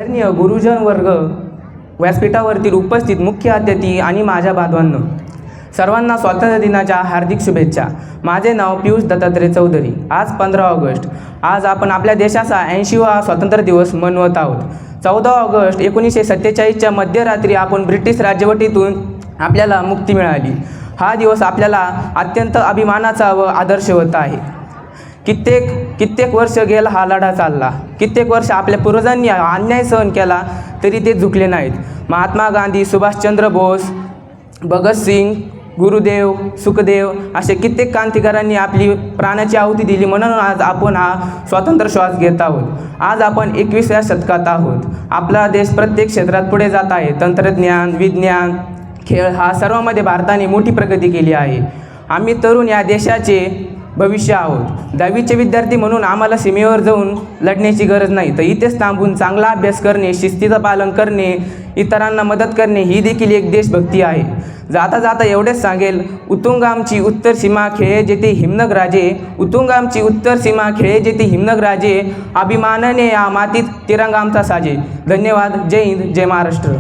आदरणीय गुरुजन वर्ग, व्यासपीठावरतील उपस्थित मुख्य अतिथी आणि माझ्या बांधवांनो, सर्वांना स्वातंत्र्य दिनाच्या हार्दिक शुभेच्छा. माझे नाव पियुष दत्तात्रय चौधरी. आज 15 ऑगस्ट. आज आपण आपल्या देशाचा 80वा स्वातंत्र्य दिवस मनवत आहोत. 14 ऑगस्ट 1947च्या मध्यरात्री आपण ब्रिटिश राजवटीतून आपल्याला मुक्ती मिळाली. हा दिवस आपल्याला अत्यंत अभिमानाचा व आदर्शवत आहे. कित्येक वर्ष गेला हा लढा चालला. कित्येक वर्ष आपल्या पूर्वजांनी अन्याय सहन केला तरी ते झुकले नाहीत. महात्मा गांधी, सुभाषचंद्र बोस, भगतसिंग, गुरुदेव, सुखदेव असे कित्येक क्रांतिकारकांनी आपली प्राणाची आहुती दिली. म्हणून आज आपण हा स्वातंत्र्य श्वास घेत आहोत. आज आपण 21व्या शतकात आहोत. आपला देश प्रत्येक क्षेत्रात पुढे जात आहे. तंत्रज्ञान, विज्ञान, खेळ हा सर्वांमध्ये भारताने मोठी प्रगती केली आहे. आम्ही तरुण या देशाचे भविष्य आहोत. 10वीचे विद्यार्थी म्हणून आम्हाला सीमेवर जाऊन लढण्याची गरज नाही, तर इथेच थांबून चांगला अभ्यास करणे, शिस्तीचं पालन करणे, इतरांना मदत करणे ही देखील एक देशभक्ती आहे. जाता जाता एवढेच सांगेल, उत्तुंग आमची उत्तर सीमा खेळे जेथे हिमनग राजे, उत्तुंग आमची उत्तर सीमा खेळे जेथे हिमनग राजे, अभिमानाने या मातीत तिरंगा आमचा साजे. धन्यवाद. जय हिंद, जय महाराष्ट्र.